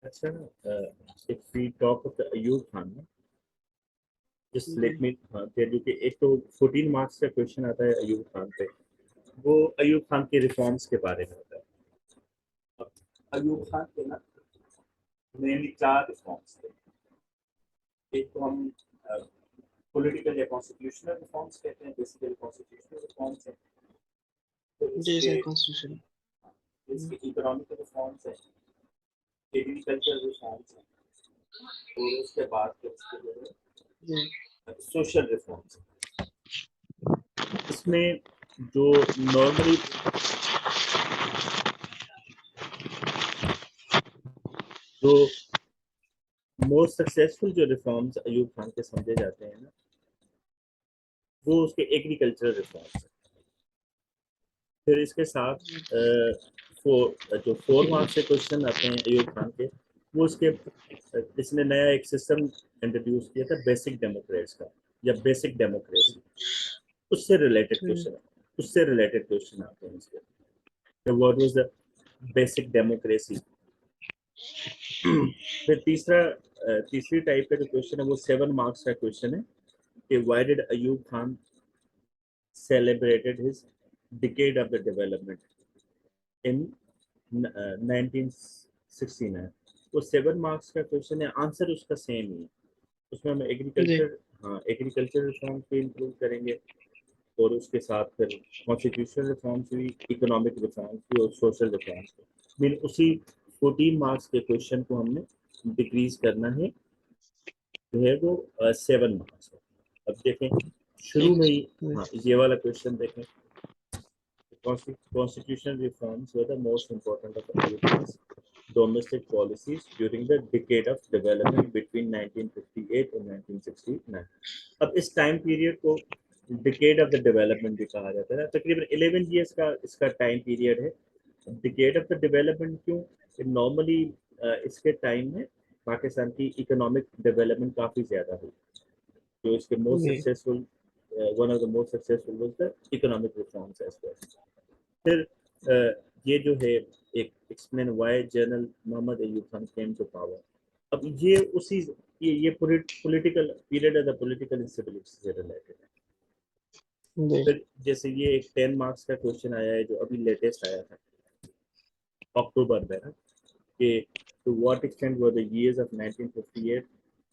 अच्छा, if we talk of the Ayub Khan, just let me tell you कि एक तो 14 मार्क्स का क्वेश्चन आता है अयूब खान पे। वो अयूब खान के रिफॉर्म्स के बारे में होता है। अब अयूब खान के ना मेनली 4 रिफॉर्म्स थे। एक तो हम पॉलिटिकल या कॉन्स्टिट्यूशनल रिफॉर्म्स कहते हैं, बेसिकली कॉन्स्टिट्यूशनल रिफॉर्म्स है। तो जी इसके सर, कॉन्स्टिट्यूशन। इकोनॉमिक रिफॉर्म्स है, एग्रीकल्चर रिफॉर्म्स है, और उसके बाद जी सोशल रिफॉर्म्स। इसमें जो नॉर्मली जो मोस्ट सक्सेसफुल जो रिफॉर्म्स अयूब खान के समझे जाते हैं ना, वो उसके एग्रीकल्चरल रिफॉर्म्स है। फिर इसके साथ जो 4 मार्क्स के क्वेश्चन आते हैं अयूब खान के, वो उसके इसने नया एक सिस्टम इंट्रोड्यूस किया था बेसिक डेमोक्रेट्स का, या बेसिक डेमोक्रेसी। उससे रिलेटेड क्वेश्चन आते हैं इसके। What was the basic democracy. फिर तीसरी टाइप का जो क्वेश्चन है वो 7 मार्क्स का क्वेश्चन है कि why did Ayub Khan celebrated his decade of the development in 1969। वो 7 मार्क्स का क्वेश्चन है, आंसर उसका सेम ही है। उसमें हम जी एग्रीकल्चर रिफॉर्म्स भी इंक्लूड करेंगे, और उसके साथ फिर कॉन्स्टिट्यूशनल रिफॉर्म्स भी, इकोनॉमिक रिफॉर्म्स भी, और सोशल रिफॉर्म्स भी। मीन उसी 14 मार्क्स के क्वेश्चन को हमने डिक्रीज करना है, जो है वो 7 मार्क्स है। अब देखें शुरू ठीक है में ही, सर। हाँ ये वाला क्वेश्चन देखें। Constitutional reforms were the most important of Ayub Khan's domestic policies during the decade of development between 1958 and 1969। अब इस टाइम पीरियड को डिकेड ऑफ द डेवलपमेंट भी कहा जाता है। तकरीबन 11 ईयर्स का इसका टाइम पीरियड है। डिकेड ऑफ द डेवलपमेंट क्यों? नॉर्मली इसके टाइम में पाकिस्तान की इकोनॉमिक डेवलपमेंट काफ़ी ज़्यादा हुई। जो इसके मोस्ट जी successful, one of the most successful was the economic reforms as well. फिर ये जो है एक explain why general Mohammad Ayub Khan came to power. अब ये उसी ये पॉलिटिकल पीरियड है, द पॉलिटिकल इंस्टेबिलिटी से रिलेटेड है। जी फिर जैसे ये एक 10 मार्क्स का क्वेश्चन आया है जो अभी लेटेस्ट आया था अक्टूबर में ना, कि to what extent were the years of 1958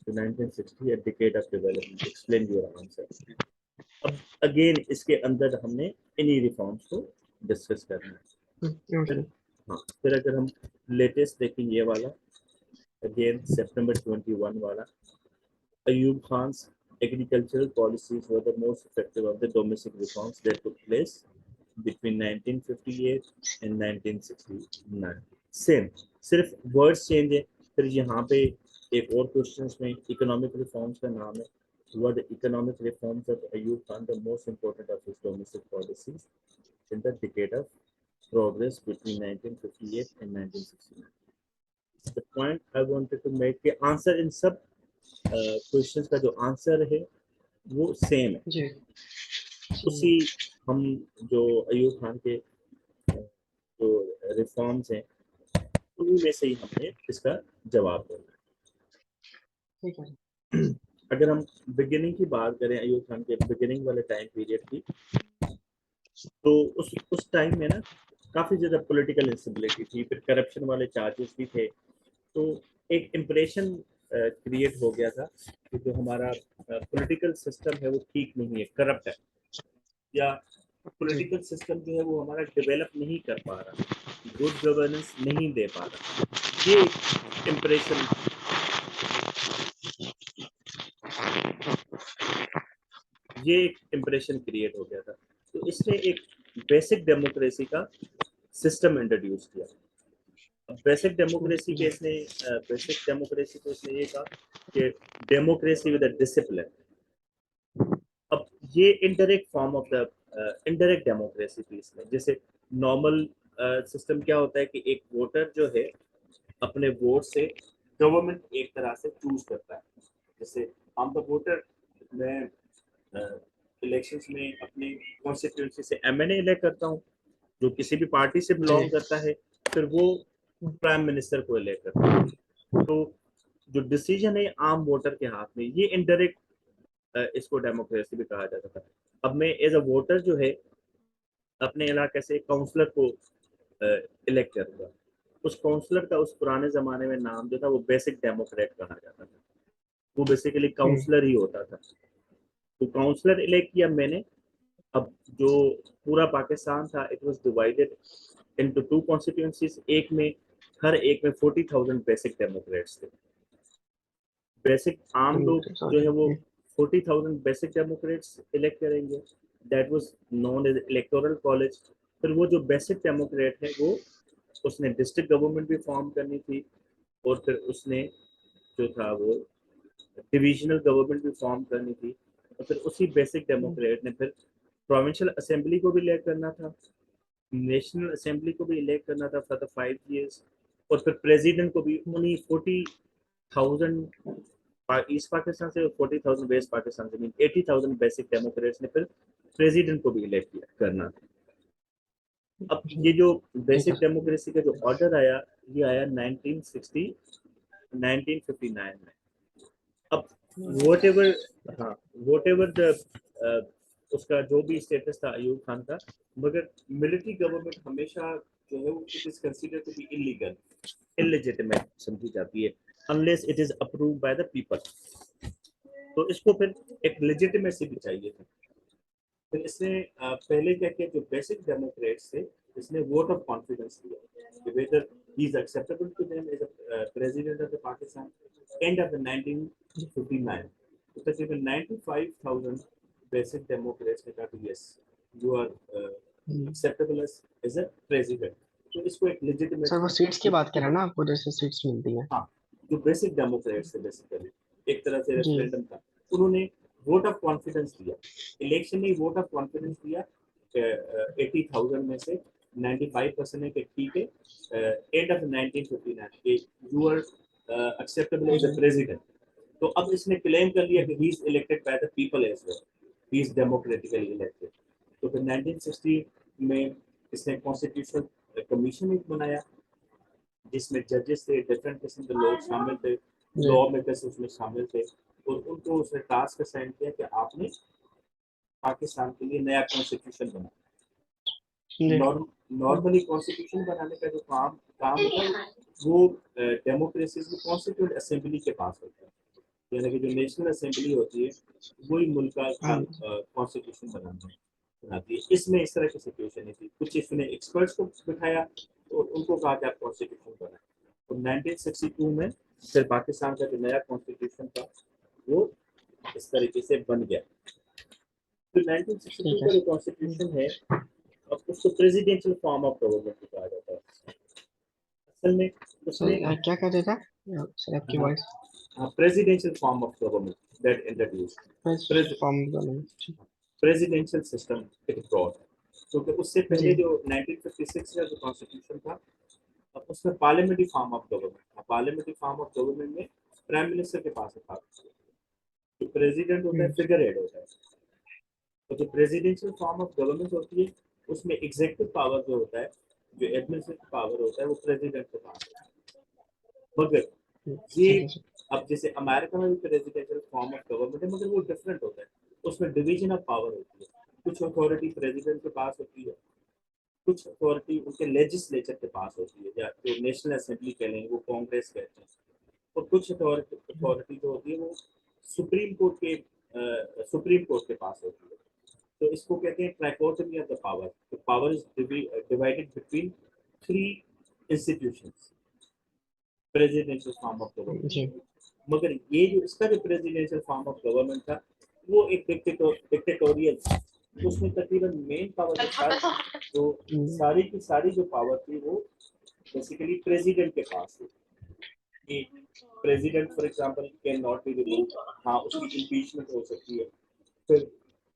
to 1960 a decade of development, explain your answer। अब अगेन इसके अंदर हमने इन्हीं रिफॉर्म्स को डिस्कस करना है। फिर ओके। हाँ, फिर अगर हम लेटेस्ट देखें ये वाला, अगेन सितंबर 21 वाला, Ayub Khan's agricultural policies were the most effective of the domestic reforms that took place between 1958 and 1969। Same, सिर्फ वर्ड्स चेंज है। फिर यहाँ पे एक और क्वेश्चन में इकोनॉमिक रिफॉर्म्स का नाम है, were the economic reforms of Ayub Khan the most important of his domestic policies in the decade of progress between 1958 and 1969। The point I wanted to make कि आंसर इन सब questions का जो answer है वो same है। जी उसी हम जो अयूब खान के जो रिफॉर्म्स हैं उन्हीं में से ही हमने इसका जवाब देना ठीक है। है। अगर हम बिगिनिंग की बात करें, अयूब खान के बिगिनिंग वाले टाइम पीरियड की, तो उस टाइम में ना काफ़ी ज़्यादा पॉलिटिकल इंस्टेबिलिटी थी, फिर करप्शन वाले चार्जेस भी थे। तो एक इम्प्रेशन क्रिएट हो गया था कि जो हमारा पॉलिटिकल सिस्टम है वो ठीक नहीं है, करप्ट है, या जी पॉलिटिकल सिस्टम जो है वो हमारा डेवलप नहीं कर पा रहा, गुड गवर्नेंस नहीं दे पा रहा। ये इम्प्रेशन ये एक इम्प्रेशन क्रिएट हो गया था। तो इसने एक बेसिक डेमोक्रेसी का सिस्टम इंट्रोड्यूस किया। बेसिक डेमोक्रेसी के जी इसने बेसिक डेमोक्रेसी को इसने ये कहा कि डेमोक्रेसी विद डिसिप्लिन। अब ये indirect form of the indirect democracy थी इसमें। जैसे नॉर्मल सिस्टम क्या होता है कि एक वोटर जो है अपने वोट से गवर्नमेंट एक तरह से चूज करता है। जैसे हम द वोटर, मैं इलेक्शंस में अपनी कॉन्स्टिट्यूंसी से एमएनए इलेक्ट करता हूँ जो किसी भी पार्टी से जी बिलोंग करता है, फिर वो प्राइम मिनिस्टर को इलेक्ट करता है। तो जो डिसीजन है आम वोटर के हाथ में, ये इनडायरेक्ट इसको डेमोक्रेसी भी कहा जाता था। अब मैं एज अ वोटर जो है अपने इलाके से काउंसलर को इलेक्ट करूंगा। उस काउंसलर का उस पुराने जमाने में नाम जो था वो बेसिक डेमोक्रेट कहा जाता था। वो बेसिकली काउंसलर ही होता था। तो काउंसलर इलेक्ट किया मैंने। अब जो पूरा पाकिस्तान था it was divided into two constituencies. एक में हर एक में 40,000 बेसिक डेमोक्रेट्स थे। बेसिक आम लोग जो है वो 40,000 बेसिक डेमोक्रेट्स इलेक्ट करेंगे। That was known as electoral college. फिर वो जो बेसिक डेमोक्रेट है वो उसने डिस्ट्रिक्ट गवर्नमेंट भी फॉर्म करनी थी, और फिर उसने जो था वो डिविजनल गवर्नमेंट भी फॉर्म करनी थी। और फिर उसी बेसिक डेमोक्रेट ने फिर प्रोविंशियल असेंबली को भी इलेक्ट करना था, नेशनल असेंबली को भी इलेक्ट करना था फॉर द 5 years, और फिर प्रेसिडेंट को भी उन्हीं 40,000 ईस्ट पाकिस्तान से और 40,000 वेस्ट पाकिस्तान से, मीन 80,000 बेसिक डेमोक्रेट्स ने फिर प्रेसिडेंट को भी इलेक्ट करना था। अब ये जो बेसिक डेमोक्रेसी का जो ऑर्डर आया, ये आया 1959 में। अब वोट एवर, हाँ, वोट एवर द उसका जो भी स्टेटस था अयूब खान का, मगर मिलिट्री गवर्नमेंट हमेशा जो है वो it is consider to be illegal, illegitimate समझी जाती है, unless it is approved by the people. तो इसको फिर एक लेजिटिमेसी भी चाहिए था। फिर इसने पहले क्या किया, जो बेसिक डेमोक्रेट्स थे इसने वोट ऑफ कॉन्फिडेंस दिया, whether he is acceptable to them as a president of the Pakistan. End of the 1959 तो तकरीबन 95,000 बेसिक डेमोक्रेट्स ने कहा कि yes you are acceptable as a president. तो इसको एक लेजिटिमेट, सर वो सीट्स की बात कर रहे हैं ना आपको, जैसे सीट्स मिलती हैं। हाँ, जो बेसिक डेमोक्रेट्स थे बेसिकली एक तरह से जी रेफरेंडम था, उन्होंने वोट ऑफ कॉन्फिडेंस दिया। इलेक्शन में वोट ऑफ कॉन्फिडेंस दिया 80,000 में से 95% है कि ठीक है, end of 1959 you are acceptable as a president. तो अब इसने क्लेम कर लिया कि he is elected by the people as well, he is democratically elected. तो फिर 1960 में इसने कॉन्स्टिट्यूशनल कमीशन एक बनाया, जिसमें जजेस थे, डिफरेंट किस्म के लोग शामिल थे, जी लॉ मेकर्स उसमें शामिल थे, और उनको उसने टास्क असाइन किया कि आपने पाकिस्तान के लिए नया कॉन्स्टिट्यूशन बनाना। जी नॉर्मली कॉन्स्टिट्यूशन बनाने का जो काम काम होता है वो डेमोक्रेसी की कॉन्स्टिट्यूंट असेंबली के पास होता है, यानी कि जो नेशनल असेंबली होती है वही मुल्क का हाँ कॉन्स्टिट्यूशन बनाती है। इसमें इस तरह की सिचुएशन नहीं थी। कुछ इसने एक्सपर्ट्स को बिठाया और उनको कहा कि आप कॉन्स्टिट्यूशन बनाए। तो 1962 में फिर पाकिस्तान का जो नया कॉन्स्टिट्यूशन था वो इस तरीके से बन गया। तो 1962 ठीक है का जो कॉन्स्टिट्यूशन है, अब उसको प्रेसिडेंशियल फॉर्म ऑफ गवर्नमेंट कहा जाता है। असल में उसने सर क्या कह रहे थे सर आपकी voice presidential form of government that introduced form presidential system it brought. क्योंकि उससे जी पहले जो 1956 का जो कॉन्स्टिट्यूशन था, अब उसमें पार्लियामेंट्री फॉर्म ऑफ गवर्नमेंट था। पार्लियामेंट्री फॉर्म ऑफ गवर्नमेंट में प्राइम मिनिस्टर के पास था, जो प्रेसिडेंट होता है फिगर हेड होता है। तो जो प्रेसिडेंशियल फॉर्म ऑफ गवर्नमेंट होती है उसमें एग्जीक्यूटिव पावर जो होता है, जो एडमिनिस्ट्रेटिव पावर होता है वो प्रेसिडेंट के पास होता है। मगर ये ठीक है सर अब जैसे अमेरिका में भी प्रेसिडेंशियल फॉर्म ऑफ गवर्नमेंट है, मगर वो डिफरेंट होता है। उसमें डिवीजन ऑफ पावर होती है। कुछ अथॉरिटी प्रेसिडेंट के पास होती है, कुछ अथॉरिटी उनके लेजिस्लेचर के पास होती है, या जो नेशनल असेंबली कह लेंगे वो कांग्रेस कहते हैं। और कुछ अथॉरिटी जो होती है वो सुप्रीम कोर्ट के पास होती है। तो इसको कहते हैं trichotomy of the power. The power is divided between three institutions, presidential form of the government. मगर ये जो इसका जो प्रेसिडेंशियल फॉर्म ऑफ गवर्नमेंट था वो एक डिक्टेटोरियल था। उसमें तकरीबन मेन पावर जो था, जो सारी की सारी जो पावर थी वो बेसिकली प्रेसिडेंट के पास थी। कि president for example can not be remove, हाँ उसकी इम्पीचमेंट हो सकती है। फिर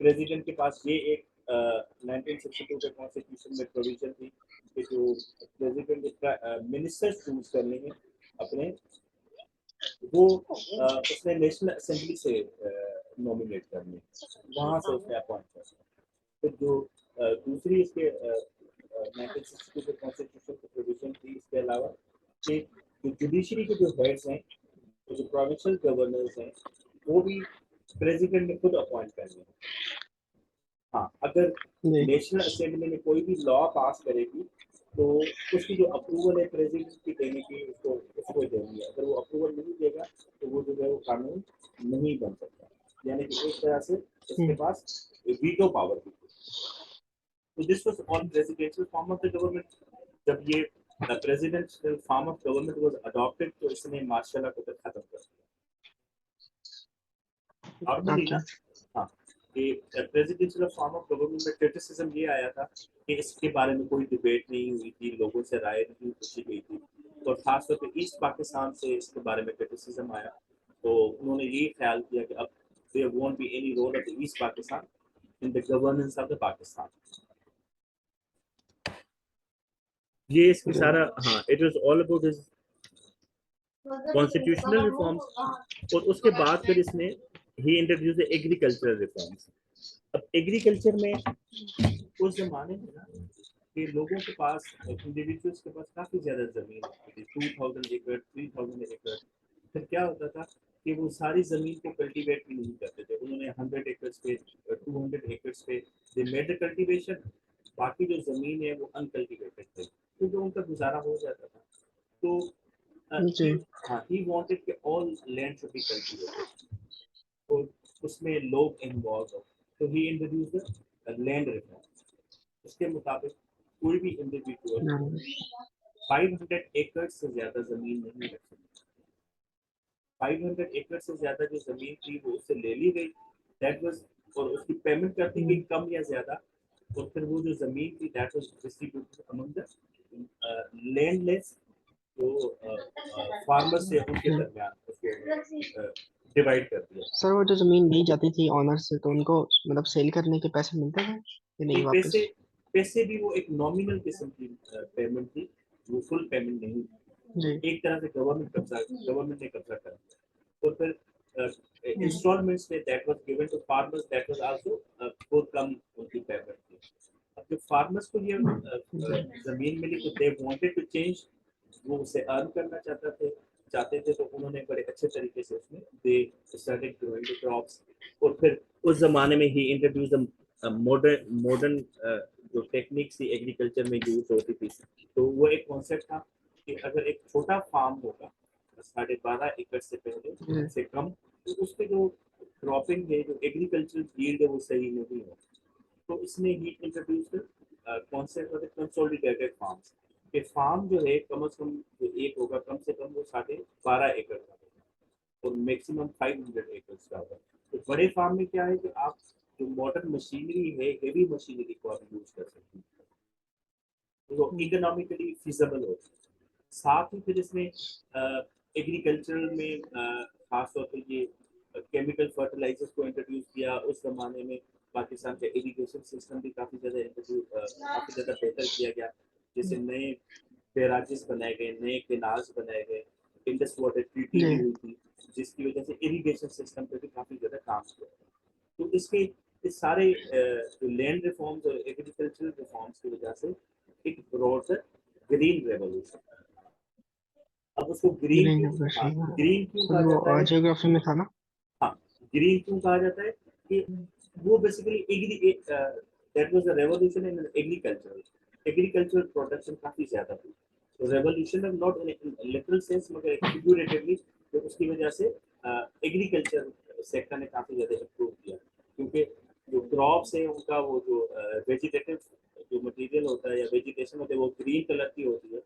प्रेसिडेंट के पास ये एक 1962 के कॉन्स्टिट्यूशन में प्रोविजन थी कि जो प्रेसिडेंट मिनिस्टर्स चूज करने हैं अपने, वो उसने नेशनल असेंबली से नॉमिनेट करने, वहां से उसने अपॉइंट करना। फिर जो दूसरी इसके 1962 के कॉन्स्टिट्यूशन की प्रोविजन थी इसके अलावा कि जो जुडिशरी के जो हेड्स हैं, जो प्रोविंशियल गवर्नर्स हैं, वो भी प्रेसिडेंट ने खुद अपॉइंट करने हैं। हाँ, अगर जी नेशनल असेंबली में कोई भी लॉ पास करेगी तो उसकी जो अप्रूवल है प्रेसिडेंट की देने की, उसको देनी है। अगर वो अप्रूवल नहीं देगा तो वो जो है वो कानून नहीं बन सकता। यानी कि एक तरह से उसके पास वीटो पावर भी थी। तो this was on presidential form of the government. जब ये presidential form of government was adopted तो इसने मार्शल लॉ को खत्म कर दिया। नॉर्मली ओके ना, हाँ, कि प्रेसिडेंशियल फॉर्म ऑफ गवर्नमेंट में क्रिटिसिज्म ये आया था कि इसके बारे में कोई डिबेट नहीं हुई थी, लोगों से राय नहीं पूछी गई थी। और खासतौर पे ईस्ट पाकिस्तान से इसके बारे में क्रिटिसिज्म आया, तो उन्होंने ये ख्याल किया कि अब there won't be any role of the east Pakistan in the governance of the Pakistan. ये इसकी सारा, हाँ, it was all about his constitutional reforms. और उसके बाद फिर इसने ही इंट्रोड्यूस द एग्रीकल्चरल रिफॉर्म्स। अब एग्रीकल्चर में उस जमाने में ना कि लोगों के पास, इंडिविजुअल्स के पास काफी ज्यादा जमीन होती थी, 2000 एकड़, 3000 एकड़। फिर क्या होता था कि वो सारी जमीन को कल्टीवेट भी नहीं करते थे। उन्होंने 100 एकड़ पे, 200 एकड़ पे दे मेड द कल्टीवेशन। बाकी जो जमीन है वो अनकल्टिवेटेड थे, क्योंकि उनका गुजारा हो जाता था। तो जी he wanted कि all land should be cultivated, और उसमें लोग इन्वॉल्व हो। तो ही इंट्रोड्यूस द लैंड रिफॉर्म। उसके मुताबिक कोई भी इंडिविजुअल 500 एकड़ से ज्यादा जमीन नहीं रख सकता। 500 एकड़ से ज्यादा जो जमीन थी वो उससे ले ली गई, दैट वाज, और उसकी पेमेंट करती गई कम या ज्यादा। और फिर वो जो जमीन थी that was distributed among the landless जो फार्मर्स थे उनके दरमियान, उसको डिवाइड कर दिया। सर वो जो जमीन ली जाती थी ऑनर से तो उनको मतलब सेल करने के पैसे मिलते थे कि नहीं ये वापस? पैसे पैसे भी वो एक नॉमिनल किस्म की पेमेंट थी, वो फुल पेमेंट नहीं जी थी। एक तरह से गवर्नमेंट ने कब्जा कर लिया। और फिर इंस्टॉलमेंट्स में that was given to farmers, that was also बहुत कम उनकी पेमेंट थी। अब जब फार्मर्स को ये जमीन मिली तो दे वांटेड टू चेंज, वो उसे अर्न करना चाहते थे। तो उन्होंने बड़े अच्छे तरीके से उसमें they started growing the crops. और फिर उस जमाने में ही इंट्रोड्यूस द मॉडर्न जो टेक्निक्स थी एग्रीकल्चर में यूज होती थी। तो वो एक कॉन्सेप्ट था कि अगर एक छोटा फार्म होगा 12.5 एकड़ से पहले से कम, तो उसके जो क्रॉपिंग है, जो एग्रीकल्चरल यील्ड है, वो सही नहीं हो। तो इसने ही introduce concept of the consolidated farms. कि फार्म जो है कम से कम जो एक होगा, कम से कम वो 12.5 एकड़ का होगा और मैक्सिमम 500 एकड़ का होगा। तो बड़े फार्म में क्या है कि आप जो मॉडर्न मशीनरी है, हेवी मशीनरी को आप यूज कर सकते हैं, तो वो इकोनॉमिकली फिजिबल होता है। साथ ही फिर इसमें एग्रीकल्चर में खासतौर पर ये केमिकल फर्टिलाइजर्स को इंट्रोड्यूस किया। उस जमाने में पाकिस्तान का इरिगेशन सिस्टम भी काफ़ी ज़्यादा बेहतर किया गया। जैसे नए बैराजेस बनाए गए, नए केनाल्स बनाए गए, इंडस वाटर ट्रीटी जी भी हुई थी, जिसकी वजह से इरिगेशन सिस्टम पे भी काफ़ी ज़्यादा काम किया। तो इसके इस सारे जो लैंड रिफॉर्म्स और एग्रीकल्चरल रिफॉर्म्स की वजह से एक ब्रॉड ग्रीन रेवोल्यूशन। अब उसको ग्रीन ग्रीन क्यों, हाँ, रेवोल्यूशन ग्रीन क्यों सर कहा वो जाता है? जियोग्राफी में था ना? हाँ, ग्रीन क्यों कहा जाता है कि वो basically agree that was the revolution in agricultural production काफी ज्यादा थी। तो revolution of not in literal sense मगर फिगरेटिवली, तो उसकी वजह से एग्रीकल्चर सेक्टर ने काफी ज्यादा इम्प्रूव किया। क्योंकि जो क्रॉप्स है उनका वो जो वेजिटेटिव जो मटेरियल होता है या वेजिटेशन होता है वो ग्रीन कलर की होती है,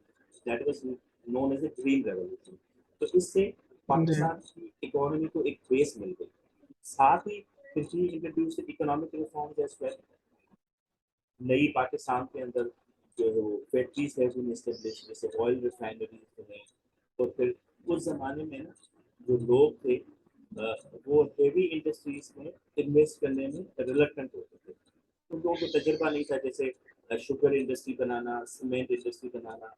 that was known as a green revolution. तो इससे जी पाकिस्तान की इकोनॉमी को एक बेस मिल गई। साथ ही फिर ही introduce economic reforms as well. नई पाकिस्तान के अंदर जो है वो फैक्ट्रीज है भी एस्टेब्लिश, जैसे ऑयल रिफाइनरीज हैं। और फिर उस जमाने में ना जो लोग थे वो हेवी इंडस्ट्रीज में इन्वेस्ट करने में रिलक्टेंट होते थे। उन लोगों को तजुर्बा नहीं था, जैसे शुगर इंडस्ट्री बनाना, सीमेंट इंडस्ट्री बनाना,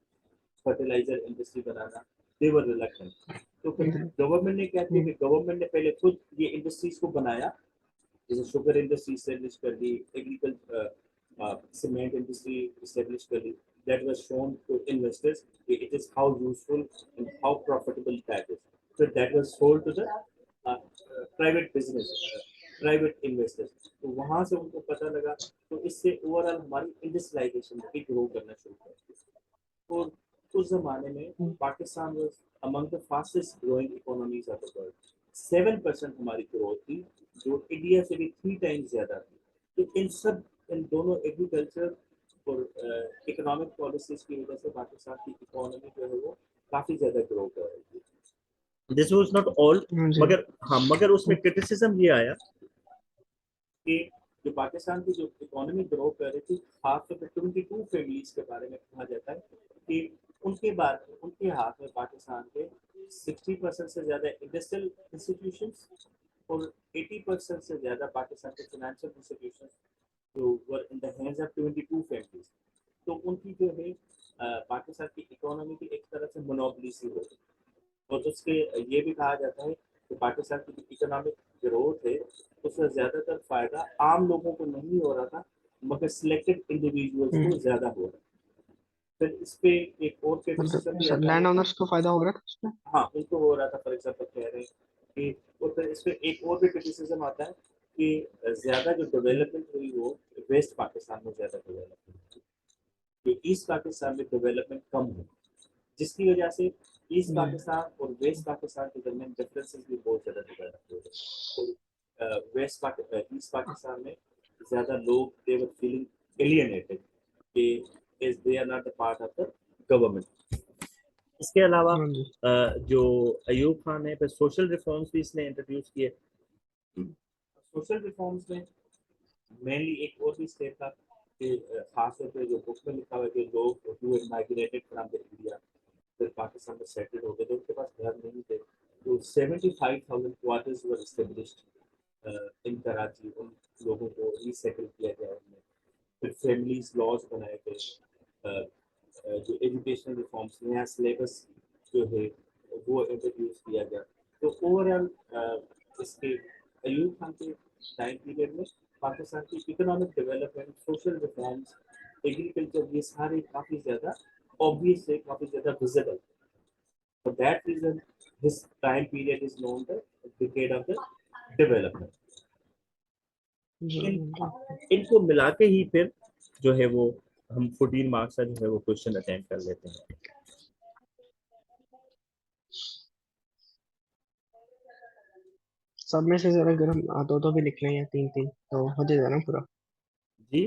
फर्टिलाइजर इंडस्ट्री बनाना, दे वर रिलक्टेंट। तो फिर गवर्नमेंट ने क्या किया कि गवर्नमेंट ने पहले खुद ये इंडस्ट्रीज को बनाया, जैसे शुगर इंडस्ट्री इस्टेब्लिश कर दी, एग्रीकल्चर सीमेंट इंडस्ट्री इस्टेब्लिश कर दी। that was shown to investors. It is how useful and how profitable that is. So that was sold to the private business, private investors. तो वहां से उनको पता लगा, तो इससे ओवरऑल हमारी इंडस्ट्रियलाइजेशन भी ग्रो करना शुरू कर दिया। और उस जमाने में Pakistan was among the fastest growing economies of the world. 7% हमारी ग्रोथ थी, जो इंडिया से भी 3 टाइम्स ज्यादा थी। तो इन दोनों एग्रीकल्चर और इकोनॉमिक पॉलिसीज की वजह से पाकिस्तान की इकोनॉमी जो है वो काफी ज्यादा ग्रो कर रही थी। दिस वाज नॉट ऑल, हाँ जी। मगर उसमें क्रिटिसिज्म ये आया कि जो पाकिस्तान की जो इकोनॉमी ग्रो कर रही थी, खासतौर पर 22 फैमिलीज के बारे में कहा जाता है कि उनके हाथ में पाकिस्तान के 60% से ज्यादा इंडस्ट्रियल इंस्टीट्यूशंस और 80% से ज्यादा पाकिस्तान के फाइनेंशियल इंस्टीट्यूशंस जो were in the hands of 22 families. तो उनकी जो है पाकिस्तान की इकोनॉमी की एक तरह से मोनोपोली सी हो गई। और उसके ये भी कहा जाता है कि पाकिस्तान की जो इकोनॉमिक ग्रोथ है उसका ज्यादातर फायदा आम लोगों को नहीं हो रहा था, मगर सिलेक्टेड इंडिविजुअल्स को ज्यादा हो रहा था। फिर इस पे एक और क्रिटिसिज्म भी मतलब आता है लैंड कि ओनर्स को फायदा हो रहा था उसमें। हाँ उनको हो रहा था, फॉर एग्जाम्पल कह रहे हैं कि, और फिर इस पे एक और भी क्रिटिसिज्म आता है कि ज्यादा जो डेवलपमेंट हुई वो वेस्ट पाकिस्तान में ज्यादा डेवलपमेंट हुई, तो ईस्ट पाकिस्तान में डेवलपमेंट कम हुई, जिसकी वजह से ईस्ट पाकिस्तान और वेस्ट पाकिस्तान के दरमियान डिफरेंसेस भी बहुत ज़्यादा डेवलप हो गए। तो ईस्ट पाकिस्तान में ज़्यादा लोग दे वर फीलिंग एलियनेटेड कि is they are not a part of the government. इसके अलावा हाँ जी। जो अयूब खान है, फिर सोशल रिफॉर्म्स भी इसने इंट्रोड्यूस किए। सोशल रिफॉर्म्स में मेनली एक और भी स्टेप था कि खासतौर पे जो बुक में लिखा हुआ है कि लोग who migrated from the India फिर पाकिस्तान में सेटल हो गए थे, उनके पास घर नहीं थे, तो 75,000 quarters were established in Karachi. उन लोगों को रीसेटल किया गया उनमें। फिर फैमिलीज लॉज बनाए गए, जो एजुकेशनल रिफॉर्म्स, नया सिलेबस जो है वो इंट्रोड्यूस किया गया। तो ओवरऑल इसके अयूब खान के टाइम पीरियड में पाकिस्तान की economic development, social reforms, agriculture, ये सारे काफ़ी ज़्यादा ऑब्वियस है, काफ़ी ज़्यादा visible. For that reason, this time period is known the decade of the development. जी इन जी। इनको मिला के ही फिर जो है वो हम 14 मार्क्स का जो है वो क्वेश्चन अटेम्प्ट कर लेते हैं। सब में से जरा अगर हम दो दो भी लिख लें या तीन तीन तो हो जाएगा ना पूरा। जी